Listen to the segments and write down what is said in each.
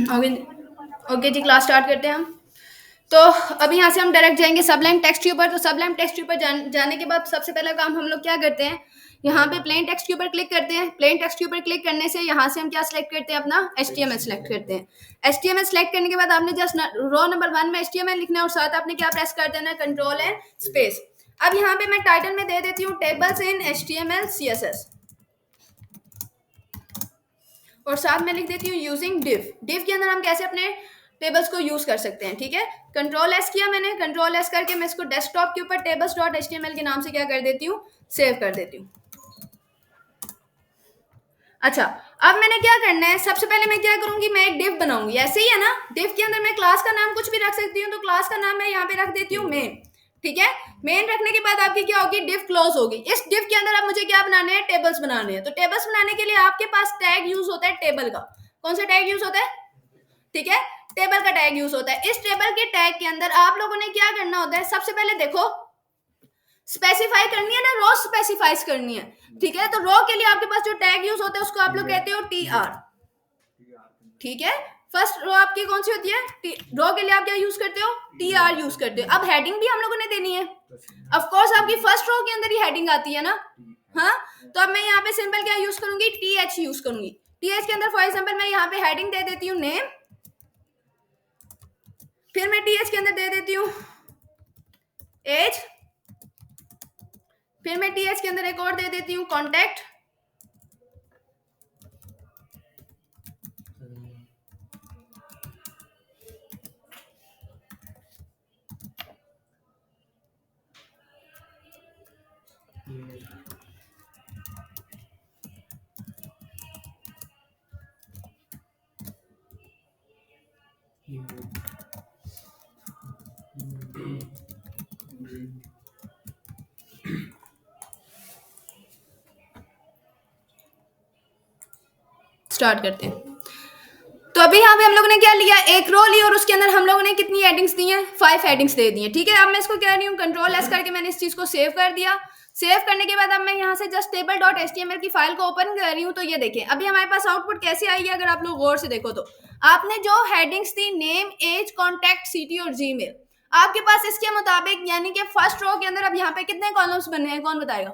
Okay. Okay जी, class start करते हैं हम। तो अभी यहाँ से हम डायरेक्ट जाएंगे सबलाइन टेक्स्ट के ऊपर। तो सबलाइन टेक्स्ट के ऊपर जाने के बाद सबसे पहला काम हम लोग क्या करते हैं, यहाँ पे प्लेन टेक्स्ट के ऊपर क्लिक करते हैं। प्लेन टेक्स्ट के ऊपर क्लिक करने से यहाँ से हम क्या सिलेक्ट करते हैं, अपना HTML सेलेक्ट करते हैं। HTML सेलेक्ट करने के बाद आपने जस्ट रो नंबर 1 में HTML लिखना है और साथ आपने क्या प्रेस कर देना है, कंट्रोल एंड स्पेस। अब यहाँ पे मैं टाइटल में दे देती हूँ टेबल्स इन HTML CSS और साथ में लिख देती हूँ यूजिंग डिव। डिव के अंदर हम कैसे अपने टेबल्स को यूज कर सकते हैं, ठीक है। कंट्रोल एस किया मैंने, कंट्रोल एस करके मैं इसको डेस्कटॉप के ऊपर टेबल्स डॉट HTML के नाम से क्या कर देती हूँ, सेव कर देती हूँ। अच्छा, अब मैंने क्या करना है, सबसे पहले मैं क्या करूंगी, मैं एक डिव बनाऊंगी। ऐसे ही है ना, डिव के अंदर मैं क्लास का नाम कुछ भी रख सकती हूँ। तो क्लास का नाम मैं यहाँ पे रख देती हूँ मेन, ठीक है। मेन रखने के बाद आपकी क्या होगी, डिव क्लोज होगी। इस डिव के अंदर अब मुझे क्या बनाने हैं, टेबल्स बनाने हैं। तो टेबल्स बनाने के लिए आपके पास टैग यूज होता है टेबल का। कौन सा टैग यूज होता है, ठीक है, टेबल का टैग यूज होता है। इस टेबल के टैग के अंदर आप लोगों ने क्या करना होता है, सबसे पहले देखो स्पेसिफाई करनी है ना, रो स्पेसिफाइज करनी है, ठीक है। तो रो के लिए आपके पास जो टैग यूज होता है उसको आप लोग कहते हो TR, ठीक है। फर्स्ट रो आपकी कौन सी होती है, रो के लिए आप क्या यूज करते हो, TR यूज करते हो। अब हेडिंग भी हम लोगों ने देनी है, ऑफ कोर्स आपकी फर्स्ट रो के अंदर ही हेडिंग आती है ना, हाँ। तो अब मैं यहाँ पे सिंपल क्या यूज करूंगी, TH यूज करूंगी। TH के अंदर फॉर एग्जांपल मैं यहाँ पे हेडिंग दे देती हूँ नेम, फिर मैं TH के अंदर दे देती हूँ एज, फिर मैं TH के अंदर एक और दे देती हूँ कॉन्टेक्ट, स्टार्ट करते हैं। तो अभी यहाँ पे हम लोगों ने क्या लिया, एक रो ली और उसके अंदर हम लोगों ने कितनी हेडिंग्स दी हैं, 5 हेडिंग्स दे दी हैं, ठीक है। अब मैं इसको कह रही हूँ कंट्रोल एस करके मैंने इस चीज को सेव कर दिया। सेव करने के बाद अब मैं यहाँ से जस्ट टेबल डॉट HTML की फाइल को ओपन कर रही हूँ। तो ये देखें अभी हमारे पास आउटपुट कैसे आई है, अगर आप लोग गौर से देखो तो आपने जो हेडिंग्स दी नेम एज कॉन्टैक्ट सिटी और जीमेल, आपके पास इसके मुताबिक यानी कि फर्स्ट रो के अंदर अब यहाँ पे कितने कॉलम्स बने हैं, कौन बताएगा,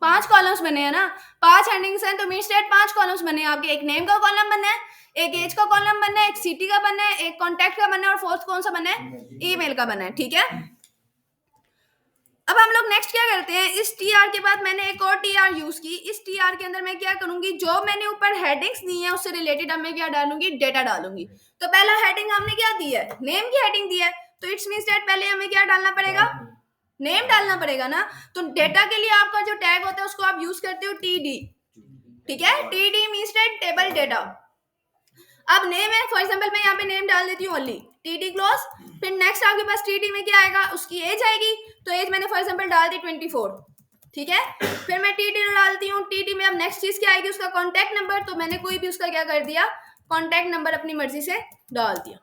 5 कॉलम्स बने हैं ना। 5 हेडिंग्स हैं तो मींस दैट 5 कॉलम्स बने हैं आपके। एक नेम का कॉलम बनना है, एक एज का कॉलम बनना है, एक सिटी का बनना है, एक कॉन्टैक्ट का बनना है और फोर्थ कौन सा बनना है, ईमेल का बनना है, ठीक है। अब हम लोग नेक्स्ट क्या करते हैं, इस TR के बाद मैंने एक और TR यूज की। इस TR के अंदर मैं क्या करूंगी, जो मैंने ऊपर हेडिंग्स दी हैं उससे रिलेटेड अब मैं क्या डालूंगी, डेटा डालूंगी। तो पहला हेडिंग हमने क्या दी है, नेम की हेडिंग दी है। तो इट्स मींस दैट पहले हमें क्या डालना पड़ेगा, नेम डालना पड़ेगा ना। तो डेटा के लिए आपका जो टैग होता है उसको आप यूज करते हो TD, ठीक है। TD means that table data. अब नेम है, फॉर एग्जांपल मैं यहाँ पे नेम डाल देती हूँ ओनली, TD क्लोज। फिर नेक्स्ट आपके पास TD में क्या आएगा, उसकी एज आएगी। तो एज मैंने फॉर एग्जांपल डाल दी 24, ठीक है। फिर मैं TD डालती हूँ, TD में अब नेक्स्ट चीज क्या आएगी, उसका कॉन्टैक्ट नंबर। तो मैंने कोई भी उसका क्या कर दिया, कॉन्टैक्ट नंबर अपनी मर्जी से डाल दिया,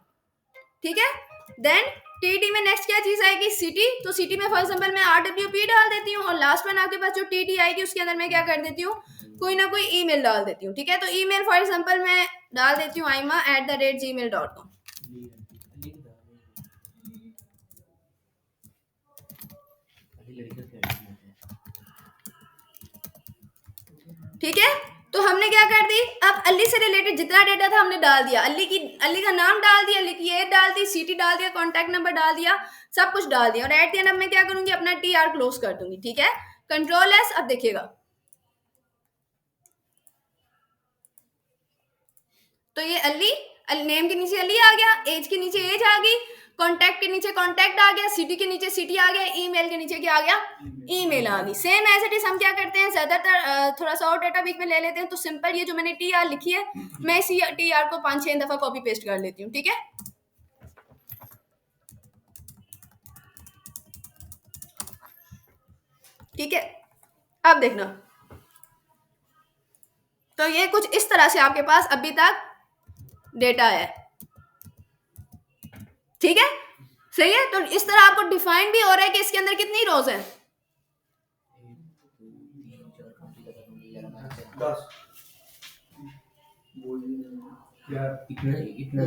ठीक है। देन TD में नेक्स्ट क्या चीज आएगी, सिटी। तो सिटी में फॉर एग्जांपल मैं RWP डाल देती हूँ और लास्ट में आपके पास जो TD आएगी उसके अंदर मैं क्या कर देती हूँ, कोई ना कोई ईमेल डाल देती हूँ, ठीक है। तो ईमेल फॉर एग्जांपल मैं डाल देती हूँ aima@gmail.com, ठीक है। तो हमने क्या कर दी, अब अली से रिलेटेड जितना डेटा था हमने डाल दिया। अली का नाम डाल दिया, अली की एज डाल दी, सिटी डाल दिया, कॉन्टैक्ट नंबर डाल दिया, सब कुछ डाल दिया। और एट द एंड अब मैं क्या करूंगी, अपना TR क्लोज कर दूंगी, ठीक है। कंट्रोल एस, अब देखिएगा तो ये अली, नेम के नीचे अली आ गया, एज के नीचे एज आ गई, कॉन्टैक्ट के नीचे कॉन्टैक्ट आ गया, सिटी के नीचे सिटी आ गया, ईमेल के नीचे क्या आ गया, ईमेल आ गई। सेम एज इट इज हम क्या करते हैं, ज्यादातर थोड़ा सा और डेटा बीच में ले लेते हैं। तो सिंपल ये जो मैंने TR लिखी है, मैं इसी TR को 5-6 दफा कॉपी पेस्ट कर लेती हूँ, ठीक है। ठीक है, अब देखना, तो ये कुछ इस तरह से आपके पास अभी तक डेटा है, ठीक है, सही है। तो इस तरह आपको डिफाइन भी हो रहा है कि इसके अंदर कितनी रोज है, 10। इतना इतना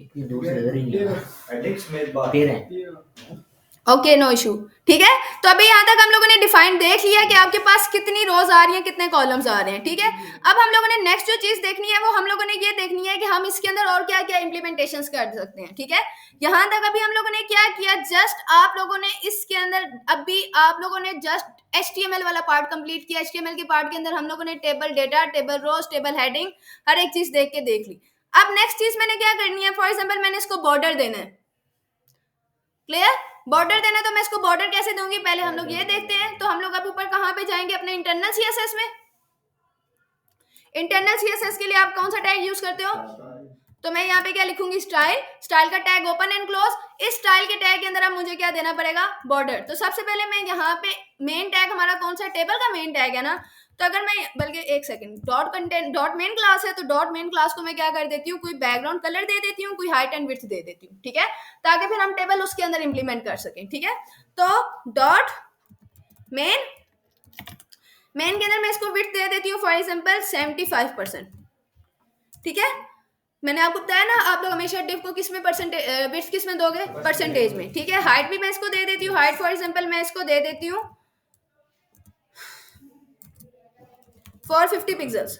इतनी दूर से नजर ही नहीं आ रहा। दे रहे हैं। Okay, no issue. ठीक है, तो अभी यहाँ तक हम लोगों ने डिफाइन देख लिया कि आपके पास कितनी रोज आ रही हैं, कितने कॉलम्स आ रहे हैं। ठीक है, अब हम लोगों ने नेक्स्ट जो चीज देखनी है वो हम लोगों ने ये देखनी है कि हम इसके अंदर और क्या क्या इम्प्लीमेंटेशंस कर सकते हैं। ठीक है, यहाँ तक अभी हम लोगों ने क्या किया, जस्ट आप लोगों ने इसके अंदर अभी आप लोगों ने जस्ट HTML वाला पार्ट कंप्लीट किया। HTML के पार्ट के अंदर हम लोगों ने टेबल डेटा, टेबल रोज, टेबल हेडिंग, हर एक चीज देख के देख ली। अब नेक्स्ट चीज मैंने क्या करनी है, फॉर एग्जाम्पल मैंने इसको बॉर्डर देना है। क्लियर, बॉर्डर देना, तो मैं इसको बॉर्डर कैसे दूंगी, पहले हम लोग ये देखते हैं। तो हम लोग अब ऊपर कहां पे जाएंगे, अपने इंटरनल सीएसएस में। इंटरनल सीएसएस के लिए आप कौन सा टैग यूज करते हो, तो मैं यहाँ पे क्या लिखूंगी, स्टाइल। स्टाइल का टैग ओपन एंड क्लोज। इस स्टाइल के टैग के अंदर अब मुझे क्या देना पड़ेगा, बॉर्डर। तो सबसे पहले मैं यहाँ पे मेन टैग हमारा कौन सा, टेबल का मेन टैग है ना, तो अगर मैं बल्कि एक second, dot content dot main class है, तो डॉट मेन क्लास को मैं क्या कर देती हूँ, कोई बैकग्राउंड कलर दे देती हूँ, कोई हाइट एंड विड्थ दे देती हूँ। ठीक है, ताकि फिर हम टेबल उसके अंदर इंप्लीमेंट कर सकें। ठीक है, तो डॉट मेन, मेन के अंदर मैं इसको विड्थ दे देती हूँ फॉर एग्जाम्पल 75%। ठीक है, मैंने आपको बताया ना, आप लोग हमेशा डिव को किस में परसेंटेज, विड्थ किस में दोगे, परसेंटेज में। ठीक है, हाइट भी मैं इसको दे देती हूँ, हाइट फॉर एग्जाम्पल मैं इसको दे देती हूँ 450 पिक्सल्स।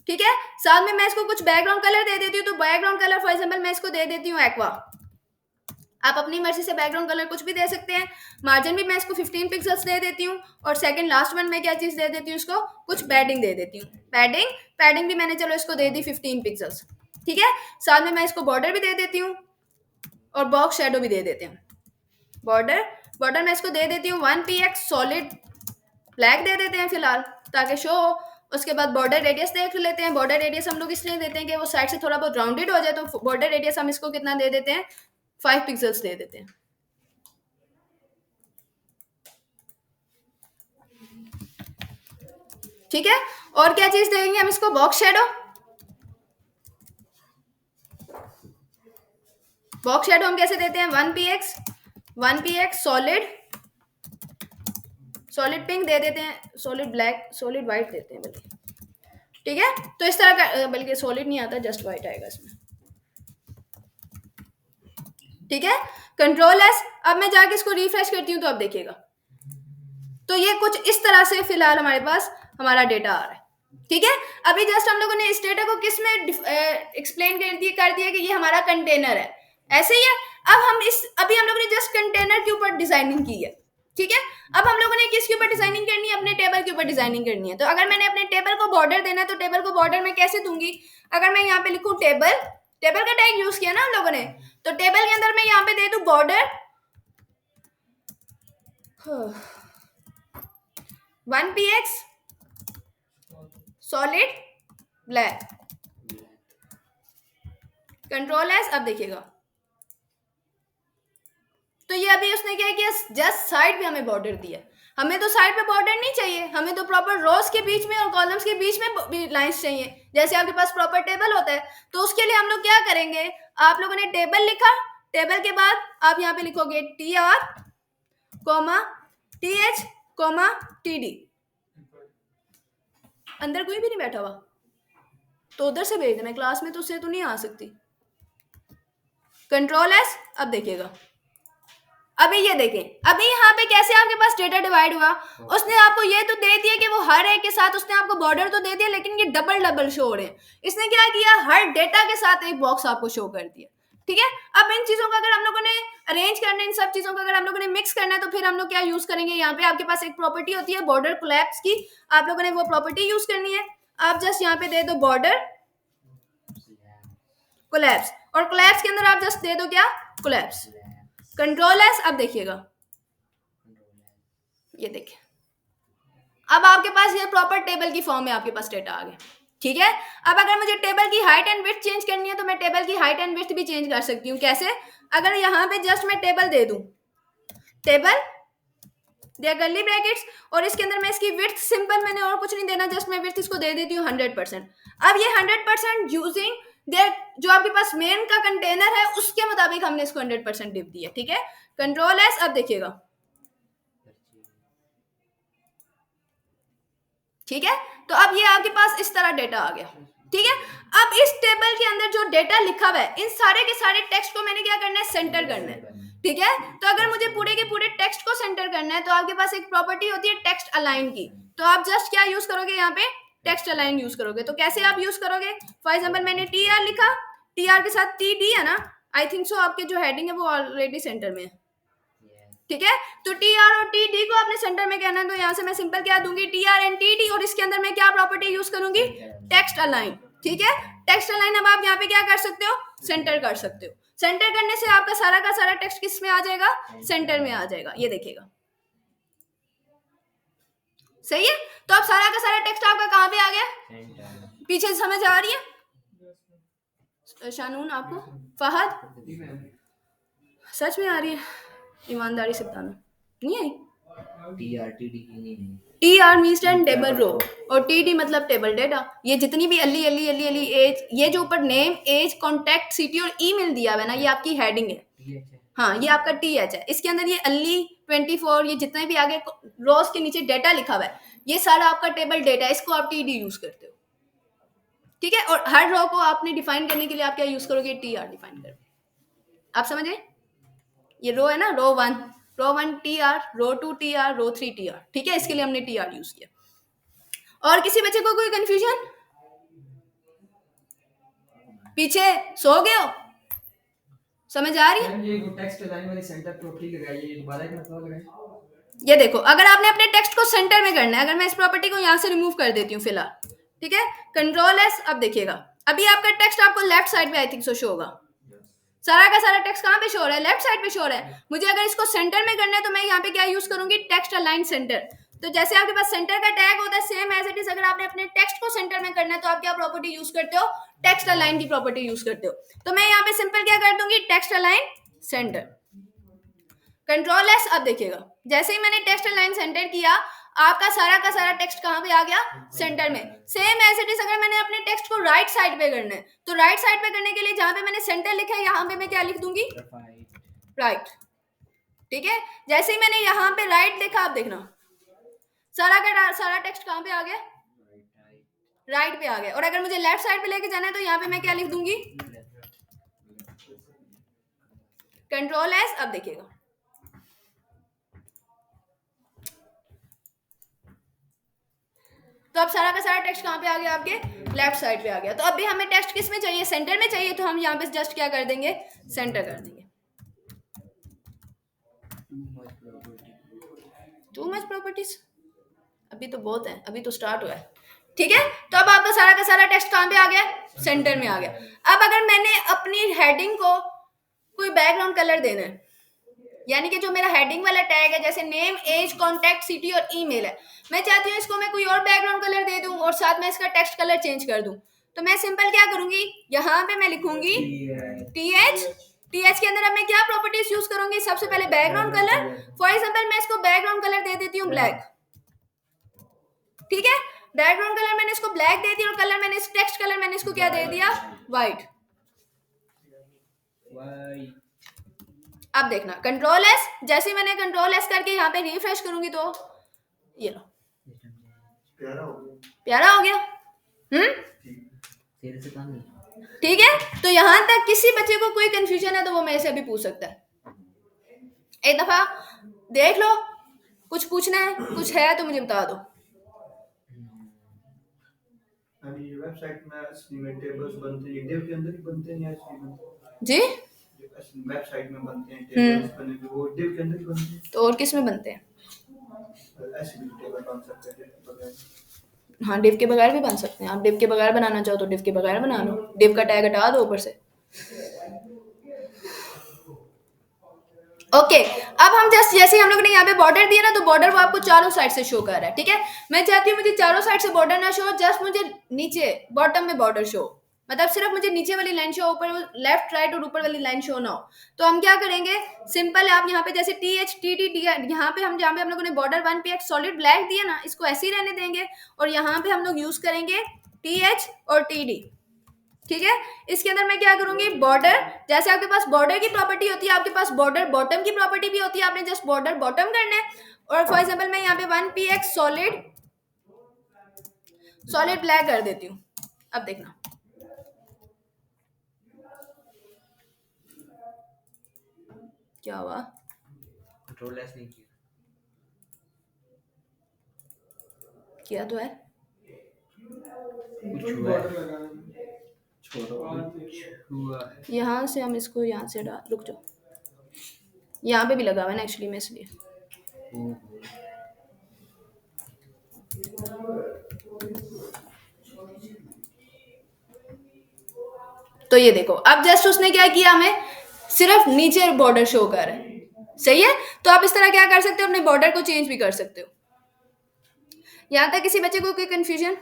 ठीक है, साथ में मैं इसको कुछ बैकग्राउंड कलर दे देती हूँ, तो बैकग्राउंड कलर फॉर एग्जाम्पल मैं इसको दे देती हूँ एक्वा। आप अपनी मर्जी से बैकग्राउंड कलर कुछ भी दे सकते हैं। मार्जिन भी मैं इसको 15 पिक्सल्स दे देती हूँ। और सेकंड लास्ट वन मैं क्या चीज दे देती हूँ, इसको कुछ पैडिंग दे देती हूँ। पैडिंग, पैडिंग भी मैंने चलो इसको दे दी 15 पिक्सल्स। ठीक है, साथ में मैं इसको बॉर्डर भी दे देती हूँ और बॉक्स शेडो भी दे देते हैं। बॉर्डर, बॉर्डर मैं इसको दे देती हूँ 1px सॉलिड ब्लैक दे देते हैं फिलहाल, ताकि शो हो। उसके बाद बॉर्डर रेडियस देख लेते हैं। बॉर्डर रेडियस हम लोग इसलिए देते हैं कि वो साइड से थोड़ा बहुत राउंडेड हो जाए, तो बॉर्डर रेडियस हम इसको कितना दे देते हैं, 5 पिक्सल्स दे देते हैं। ठीक है, और क्या चीज देंगे हम इसको, बॉक्स शेडो। बॉक्स शेडो हम कैसे देते हैं, 1px सॉलिड, सॉलिड पिंक दे देते हैं, सॉलिड ब्लैक, सॉलिड व्हाइट देते हैं बल्कि। ठीक है, तो इस तरह का, बल्कि सॉलिड नहीं आता, जस्ट व्हाइट आएगा इसमें। ठीक है, कंट्रोल एस। अब मैं जाके इसको रिफ्रेश करती हूँ, तो अब देखिएगा, तो ये कुछ इस तरह से फिलहाल हमारे पास हमारा डेटा आ रहा है। ठीक है, अभी जस्ट हम लोगों ने इस डेटा को किस में एक्सप्लेन कर दिया कि ये हमारा कंटेनर है, ऐसे ही है। अब हम इस, अभी हम लोगों ने जस्ट कंटेनर के ऊपर डिजाइनिंग की है। ठीक है, अब हम लोगों ने किसके ऊपर डिजाइनिंग करनी है, अपने टेबल के ऊपर डिजाइनिंग करनी है। तो अगर मैंने अपने टेबल को बॉर्डर देना है, तो टेबल को बॉर्डर में कैसे दूंगी, अगर मैं यहाँ पे लिखूं टेबल, टेबल का टैग यूज किया ना हम लोगों ने, तो टेबल के अंदर मैं यहाँ पे दे दूं border 1px solid black, control S. अब देखिएगा, तो ये अभी उसने क्या किया, जस्ट साइड पे हमें बॉर्डर दिया। हमें तो साइड पे बॉर्डर नहीं चाहिए, हमें तो प्रॉपर रोज के बीच में और कॉलम्स के बीच में लाइंस चाहिए, जैसे आपके पास प्रॉपर टेबल होता है। तो उसके लिए हम लोग क्या करेंगे, आप लोगों ने टेबल लिखा, टेबल के बाद आप यहाँ पे लिखोगे TR, TH, TD। अंदर कोई भी नहीं बैठा हुआ, तो उधर से भेज देना, क्लास में तो उससे तो नहीं आ सकती। Control S. अब देखिएगा, अभी ये देखें, अभी यहाँ पे कैसे आपके पास डेटा डिवाइड हुआ। उसने आपको ये तो दे दिया कि वो हर एक के साथ उसने आपको बॉर्डर तो दे दिया, लेकिन ये डबल डबल शो हो रहे हैं। इसने क्या किया, हर डेटा के साथ एक बॉक्स आपको शो कर दिया। ठीक है, अब इन चीजों का अगर हम लोगों ने अरेंज करना है, इन सब चीजों का अगर हम लोगों ने मिक्स करना है, तो फिर हम लोग क्या यूज करेंगे, यहाँ पे आपके पास एक प्रॉपर्टी होती है बॉर्डर कोलैप्स की, आप लोगों ने वो प्रॉपर्टी यूज करनी है। आप जस्ट यहाँ पे दे दो बॉर्डर कोलैप्स, और कोलैप्स के अंदर आप जस्ट दे दो क्या, कोलैप्स, कंट्रोल एस। अब देखिएगा, ये देखिए, अब आपके पास ये प्रॉपर टेबल की फॉर्म में आपके पास डेटा आ गया। ठीक है, अब अगर मुझे टेबल की हाइट एंड विड्थ चेंज करनी है, तो मैं टेबल की हाइट एंड विड्थ भी चेंज कर सकती हूँ। कैसे, अगर यहाँ पे जस्ट मैं टेबल दे दूं, टेबल दे कर्ली ब्रैकेट्स, और इसके अंदर मैं इसकी विड्थ सिंपल, मैंने और कुछ नहीं देना, जस्ट मैं विड्थ इसको दे देती हूँ 100%। अब ये 100% यूजिंग देयर, जो आपके पास मेन का कंटेनर है उसके मुताबिक हमने इसको 100% डिव दिया। ठीक है, कंट्रोल एस। अब देखिएगा, ठीक है, तो अब ये आपके पास इस तरह डेटा आ गया। ठीक है, अब इस टेबल के अंदर जो डेटा लिखा हुआ है इन सारे के सारे टेक्स्ट को मैंने क्या करना है, सेंटर करना है, ठीक है। तो अगर मुझे पूरे के पूरे टेक्स्ट को सेंटर करना है तो आपके पास एक प्रॉपर्टी होती है टेक्स्ट अलाइन की, तो आप जस्ट क्या यूज करोगे, यहाँ पे टेक्स्ट अलाइन यूज करोगे। तो कैसे आप यूज करोगे, फॉर एग्जाम्पल मैंने टी आर लिखा, टी आर के साथ टी डी है ना, आई थिंक सो आपके जो हेडिंग है वो ऑलरेडी सेंटर में है, ठीक है। तो टी आर और टी डी को आपने सेंटर में कहना है, तो यहाँ से मैं सिंपल क्या दूंगी, T R and T D, और इसके अंदर मैं क्या प्रॉपर्टी यूज करूंगी, टेक्स्ट अलाइन, ठीक है। टेक्स्ट अलाइन अब आप यहाँ पे क्या कर सकते हो, सेंटर कर सकते हो। सेंटर करने से आपका सारा का सारा टेक्स्ट किस में आ जाएगा, सेंटर में आ जाएगा, ये देखिएगा, सही है। तो अब सारा का सारा टेक्स्ट आपका कहाँ पे आ गया, पीछे समझ आ रही है शानून आपको, फहद सच में आ रही है, ईमानदारी से बताना, नहीं आई। T R means table row और टी डी मतलब टेबल डेटा। ये जितनी भी अली अली अली अली एज, ये जो ऊपर नेम एज कॉन्टैक्ट सिटी और ईमेल दिया हुआ है ना, ये आपकी हेडिंग है, हाँ ये आपका टी एच है। इसके अंदर ये अली 24, ये जितने भी आगे रोज के नीचे डेटा लिखा हुआ है, ये सारा आपका टेबल डेटा है, इसको आप टी डी यूज करते हो, ठीक है। और हर रो को आपने डिफाइन करने के लिए आप क्या यूज करोगे, टी आर डिफाइन करोगे। आप समझे, ये रो है ना, रो 1 टी आर, रो 2 टी आर, रो 3 टी आर, ठीक है। इसके लिए हमने टी आर यूज किया। और किसी बच्चे को कोई कंफ्यूजन, पीछे सो गए हो, समझ आ रही है। ये टेक्स्ट लाइन वाली सेंटर प्रॉपर्टी लगाई है, ये दोबारा एक मतलब लगाई। ये देखो, अगर आपने अपने टेक्स्ट को सेंटर में करना है, अगर मैं इस प्रॉपर्टी को यहाँ से रिमूव कर देती हूँ फिलहाल, ठीक है, कंट्रोल एस, अब देखिएगा अभी आपका टेक्स्ट आपको लेफ्ट साइड पे आई थिंक सो शो होगा, सारा का सारा टेक्स्ट कहाँ पे शो हो रहा है, लेफ्ट साइड पे शो हो रहा है। मुझे अगर इसको सेंटर में करना है तो मैं यहाँ पे क्या यूज करूंगी, टेक्स्ट अलाइन सेंटर। तो जैसे आपके पास सेंटर का टैग होता है, सेम एज इट इज अगर आपने अपने टेक्स्ट को सेंटर में करना है तो आप क्या प्रॉपर्टी यूज करते हो, टेक्स्ट अलाइन की प्रॉपर्टी यूज करते हो। तो मैं यहाँ पे सिंपल क्या कर दूंगी, text align centre, control S. अब देखिएगा जैसे ही मैंने टेक्स्ट अलाइन सेंटर किया, आपका सारा का सारा टेक्स्ट कहाँ पे आ गया, सेंटर में। सेम एज इट इज अगर मैंने अपने टेक्स्ट को राइट साइड पे करना है, तो राइट साइड पे करने के लिए जहां पे मैंने सेंटर लिखा है, यहाँ पे मैं क्या लिख दूंगी, राइट, ठीक है। जैसे ही मैंने यहाँ पे राइट लिखा, आप देखना सारा का सारा टेक्स्ट कहाँ पे आ गया, राइट पे आ गया। और अगर मुझे लेफ्ट साइड पे लेके जाना है तो यहाँ पे मैं क्या लिख दूंगी, कंट्रोल एस। अब देखिएगा तो अब सारा का सारा टेक्स्ट कहाँ पे आ गया, आपके लेफ्ट साइड पे आ गया। तो अब भी हमें टेक्स्ट किस में चाहिए, सेंटर में चाहिए, तो हम यहाँ पे जस्ट क्या कर देंगे, सेंटर कर देंगे। टू मच प्रॉपर्टीज, अभी तो बहुत है, अभी तो स्टार्ट हुआ है, ठीक है। तो अब आपका सारा का सारा टेक्स्ट कहाँ पे आ गया, सेंटर में आ गया। अब अगर मैंने अपनी हेडिंग को कोई बैकग्राउंड कलर देना है, यानी कि जो मेरा हेडिंग वाला टैग है, जैसे नेम एज कॉन्टैक्ट सिटी और ईमेल है, मैं चाहती हूँ इसको मैं कोई और बैकग्राउंड कलर दे दूं और साथ में इसका टेक्स्ट कलर चेंज कर दूं। तो मैं सिंपल क्या करूंगी, यहाँ पे मैं लिखूंगी टीएच के अंदर अब मैं क्या प्रॉपर्टीज यूज करूंगी, सबसे पहले बैकग्राउंड कलर। फॉर एग्जाम्पल मैं इसको बैकग्राउंड कलर दे देती हूँ ब्लैक, ठीक है। बैकग्राउंड कलर मैंने इसको ब्लैक दे दिया और कलर मैंने इस टेक्स्ट कलर मैंने इसको क्या दे दिया, व्हाइट। अब देखना कंट्रोल एस, जैसे मैंने कंट्रोल एस करके यहाँ पे रिफ्रेश करूंगी तो ये लो, प्यारा हो गया, ठीक है। तो यहाँ तक किसी बच्चे को कोई कंफ्यूजन है तो वो मेरे से अभी पूछ सकता है, एक दफा देख लो, कुछ पूछना है, कुछ है तो मुझे बता दो। अभी वेबसाइट में टेबल्स बनते हैं, डिव के अंदर ही बनते हैं या जी, वेबसाइट में बनते हैं टेबल्स बने, वो डिव के अंदर ही बनते हैं, तो और किस में बनते हैं, ऐसे भी टेबल बन सकते हैं। हाँ डिव के बगैर भी बन सकते हैं, आप डिव के बगैर बनाना चाहो तो डिव के बगैर बना लो, डिव का टैग हटा दो ऊपर से। ओके अब हम जस्ट जैसे हम लोग ने यहाँ पे बॉर्डर दिया ना, तो बॉर्डर वो आपको चारों साइड से शो कर रहा है, ठीक है। मैं चाहती हूँ मुझे चारों साइड से बॉर्डर ना शो, जस्ट मुझे नीचे बॉटम में बॉर्डर शो, मतलब सिर्फ मुझे नीचे वाली लाइन शो, ऊपर लेफ्ट राइट और ऊपर वाली लाइन शो ना हो। तो हम क्या करेंगे, सिंपल आप यहाँ पे जैसे T H T T T, यहाँ पे हम जहाँ पे हम लोगों ने बॉर्डर 1px सॉलिड ब्लैक दिया ना, इसको ऐसे ही रहने देंगे और यहाँ पे हम लोग यूज करेंगे टी एच और टी डी, ठीक है। इसके अंदर मैं क्या करूंगी, बॉर्डर, जैसे आपके पास बॉर्डर की प्रॉपर्टी होती है, आपके पास बॉर्डर बॉटम की प्रॉपर्टी भी होती है, आपने जस्ट बॉर्डर बॉटम करना है। और फॉर एग्जांपल मैं यहाँ पे 1px सॉलिड ब्लैक कर देती हूँ। अब देखना क्या हुआ? कंट्रोल एस नहीं किया। किया तो है। कुछ हुआ है। हुआ है। यहाँ से हम इसको यहाँ से रुक जाओ, यहाँ पे भी लगा हुआ है ना एक्चुअली में, इसलिए। ओहो। तो ये देखो, अब जस्ट उसने क्या किया, हमें सिर्फ नीचे बॉर्डर शो कर रहा है, सही है। तो आप इस तरह क्या कर सकते हो, अपने बॉर्डर को चेंज भी कर सकते हो। यहां तक किसी बच्चे को कोई कंफ्यूजन?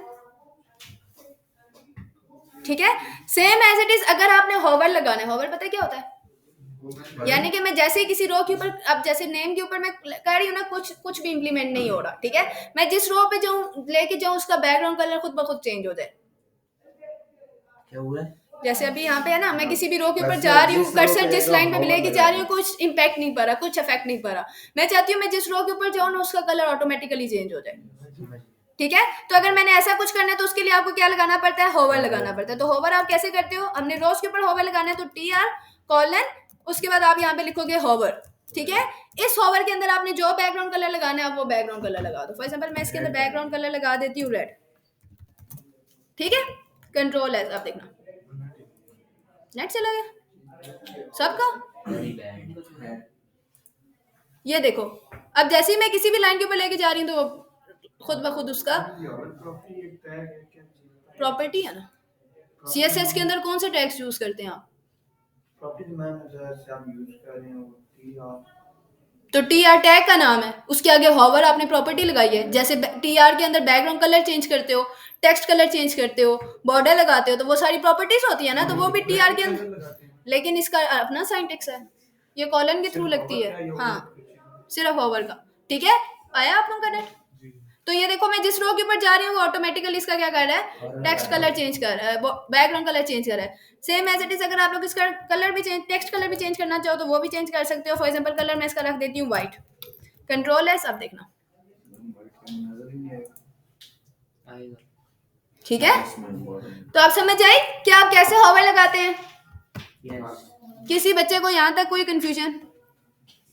ठीक है, सेम एज इट इज अगर आपने होवर लगाना है, होवर पता है क्या होता है? यानी कि मैं जैसे ही किसी रो के ऊपर, अब जैसे नेम के ऊपर मैं कर रही हूँ ना, कुछ भी इंप्लीमेंट नहीं हो रहा, ठीक है। मैं जिस रो पे जाऊँ लेके जाऊँ, उसका बैकग्राउंड कलर खुद ब खुद चेंज हो जाए। क्या हुआ है? जैसे अभी यहाँ पे है ना, मैं किसी भी रो के ऊपर जा रही हूँ, कर्सर जिस लाइन पे भी लेके जा रही हूँ, कुछ इम्पैक्ट नहीं पड़ रहा, कुछ इफेक्ट नहीं पड़ रहा। मैं चाहती हूँ मैं जिस रो के ऊपर जाऊँ ना, उसका कलर ऑटोमेटिकली चेंज हो जाए, ठीक है। तो अगर मैंने ऐसा कुछ करना है तो उसके लिए आपको क्या लगाना पड़ता है? होवर लगाना पड़ता है। तो होवर आप कैसे करते हो? हमने रोज के ऊपर होवर लगाना है, तो TR कॉलन, उसके बाद आप यहाँ पे लिखोगे होवर, ठीक है। इस होवर के अंदर आपने जो बैकग्राउंड कलर लगाना है, आप वो बैकग्राउंड कलर लगा दो। फॉर एग्जाम्पल मैं इसके अंदर बैकग्राउंड कलर लगा देती हूँ रेड, ठीक है। कंट्रोल एस, आप देखना नेट चला गया सबका। Very bad. ये देखो, अब जैसे ही मैं किसी भी लाइन के ऊपर लेके जा रही हूँ, तो वो खुद ब खुद उसका प्रॉपर्टी एक टैग है क्या चीज? प्रॉपर्टी है ना। CSS के अंदर कौन से टैग्स यूज करते हैं आप? प्रॉपर्टी मैम जैसे आप यूज कर रहे हो TR, तो TR टैग का नाम है, उसके आगे होवर आपने प्रॉपर्टी लगाई है। जैसे TR के अंदर बैकग्राउंड कलर चेंज करते हो, टेक्स्ट कलर चेंज करते हो, बॉर्डर लगाते हो, तो वो सारी प्रॉपर्टीज होती है ना, तो वो भी TR के अंदर। लगाते हैं। लेकिन इसका अपना सिंटैक्स है, ये कॉलन के थ्रू लगती है, हाँ, सिर्फ होवर का, ठीक है। आया आप लोगों का नेट? तो ये देखो, मैं जिस रो के ऊपर जा रही हूँ, वो ऑटोमेटिकली इसका क्या कर रहा है? टेक्स्ट कलर चेंज कर रहा है, बैकग्राउंड कलर चेंज कर रहा है। सेम एज इट इज अगर आप लोग इसका कलर भी चेंज, टेक्स्ट कलर भी चेंज करना चाहो तो वो भी चेंज कर सकते हो। फॉर एग्जांपल कलर मैं इसका रख देती हूँ व्हाइट, कंट्रोल एस, अब देखना, आएगा। ठीक है। तो आप समझ आए कि आप कैसे होवर लगाते हैं? यस। किसी बच्चे को यहाँ तक कोई कंफ्यूजन?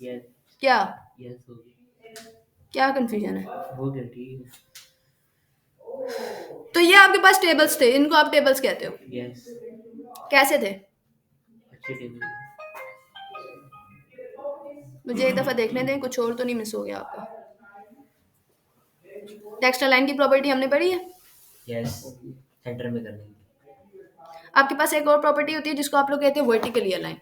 यस। क्या यस हो गया। क्या कंफ्यूजन है? हो गया, ठीक है। तो ये आपके पास टेबल्स थे, इनको आप टेबल्स कहते हो, यस। कैसे थे? अच्छे टेबल। मुझे एक दफा देखने दें, कुछ और तो नहीं मिस हो गया आपका। टेक्स्ट अलाइन की प्रॉपर्टी हमने पढ़ी है। यस। सेंटर में कर देंगे। आपके पास एक और प्रॉपर्टी होती है जिसको आप लोग कहते हैं वर्टिकली अलाइन।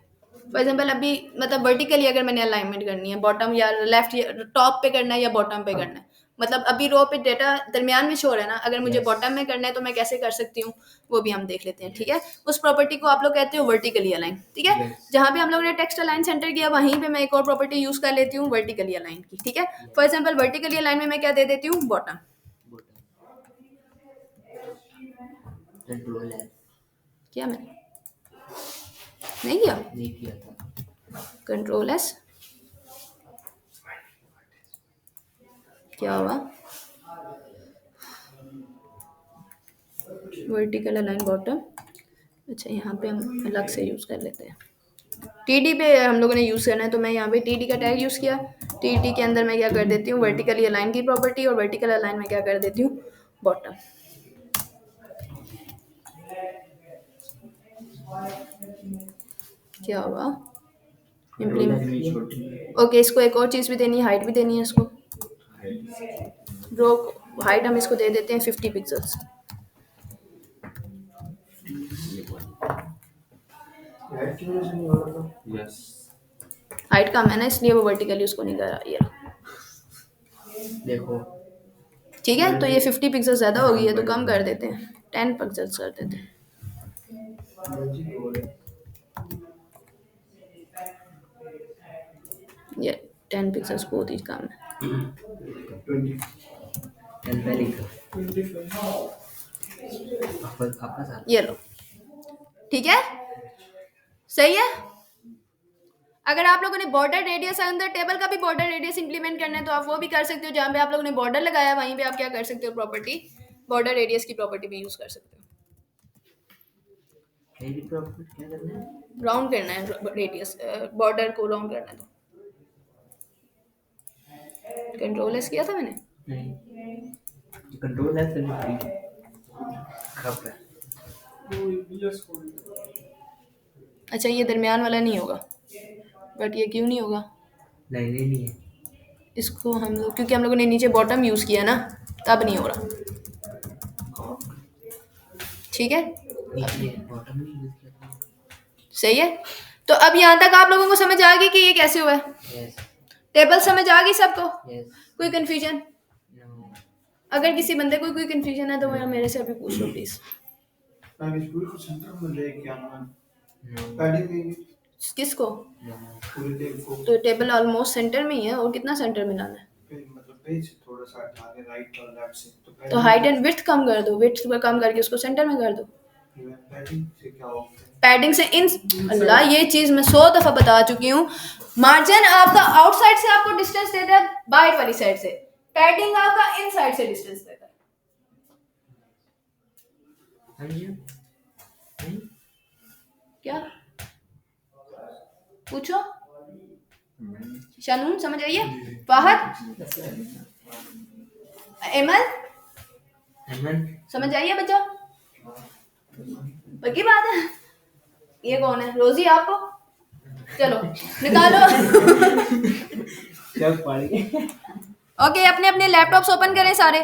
फॉर एग्जांपल अभी मतलब वर्टिकली अगर मैंने अलाइनमेंट करनी है, बॉटम या लेफ्ट या टॉप पे करना है या बॉटम पे करना है, मतलब अभी रो पे डेटा दरमियान में शो है ना, अगर मुझे Yes. बॉटम में करना है तो मैं कैसे कर सकती हूँ, वो भी हम देख लेते हैं, ठीक है। उस प्रॉपर्टी को आप लोग कहते हो वर्टिकली अलाइन, ठीक है। Yes. जहाँ पे हम लोग ने टेक्स्ट अलाइन सेंटर किया, वहीं पे मैं एक और प्रॉपर्टी यूज कर लेती हूँ वर्टिकली अलाइन की, ठीक है। फॉर एग्जाम्पल वर्टिकली अलाइन में मैं क्या दे देती हूँ? बॉटम। कंट्रोल है। किया मैंने? नहीं किया? नहीं किया था। कंट्रोल एस, क्या हुआ? वर्टिकल अलाइन बॉटम, अच्छा यहाँ पे हम अलग से यूज़ कर लेते हैं। TD पे हम लोगों ने यूज़ करना है, तो मैं यहाँ पे TD का टैग यूज़ किया। TD के अंदर मैं क्या कर देती हूँ? वर्टिकली अलाइन की प्रॉपर्टी, और वर्टिकल अलाइन में क्या कर देती हूँ? बॉटम। क्या हुआ? Implement, okay. इसको एक और चीज़ भी देनी है, हाइट भी देनी है इसको। रो हाइट हम इसको दे देते हैं 50 पिक्सल्स। ऐड की वजह से नहीं हो रहा था। यस। हाइट कम है ना, इसलिए वो वर्टिकली उसको नहीं करा। ये देखो। ठीक है, तो ये 50 पिक्सल ज़्यादा हो गई है, तो कम कर देते हैं, 10 पिक्सल्स कर देते हैं। मैजिक हो रहा है। ये 10 पिक्सल्स बहुत ही कम है। 20 पहले ही था। 25 आपका साथ। ये लो, ठीक है, सही है। अगर आप लोगों ने बॉर्डर रेडियस अंदर टेबल का भी बॉर्डर रेडियस इंप्लीमेंट करना है, तो आप वो भी कर सकते हो। जहाँ पे आप लोगों ने बॉर्डर लगाया, वहीं पे आप क्या कर सकते हो? प्रॉपर्टी, बॉर्डर रेडियस की प्रॉपर्टी भी यूज कर सकते हो। मेरी प्रॉपर्टी क्या करना है? राउंड करना है रेडियस, बॉर्डर को राउंड करना है तो कंट्रोल एस किया था मैंने? नहीं, कंट्रोल है तो नहीं खराब है। अच्छा ये दरमियान वाला नहीं होगा, बट ये क्यों नहीं होगा? नहीं है। इसको हम लोग, क्योंकि हम लोगों ने नीचे बॉटम यूज़ किया ना, तब नहीं हो रहा। ठीक है, नीचे बॉटम नहीं यूज किया था। सही है। तो अब यहाँ तक आप लोगों को समझ आ गई कि ये कैसे हुआ है? यस टेबल समझ आ गई सबको? यस कोई कंफ्यूजन? नो अगर किसी बंदे को कोई कंफ्यूजन है तो वो मेरे से अभी पूछ लो प्लीज। इस पूरे को सेंटर में लेके आना नो पैडिंग किसको? नो पूरे टेबल को तो टेबल ऑलमोस्ट सेंटर में ही है, और कितना सेंटर में लाना है? मतलब पेज से थोड़ा सा हटा के राइट और लेफ्ट से तो हाइट एंड विड्थ कम कर दो, विड्थ कम करके उसको सेंटर में कर दो। पैडिंग से क्या होता है? पैडिंग से इन, अल्लाह ये चीज मैं 100 दफा बता चुकी हूँ। मार्जिन आपका आउटसाइड से आपको डिस्टेंस देता है बाहर वाली साइड से, पैडिंग आपका इनसाइड से डिस्टेंस देता है। नहीं क्या पूछो? शानून समझ आइए? फाहद, एमल अमन समझ आइए बच्चों? पक्की बात है? ये कौन है? रोजी आपको? चलो निकालो। सब पढ़ गए। ओके, अपने अपने लैपटॉप्स ओपन करें सारे।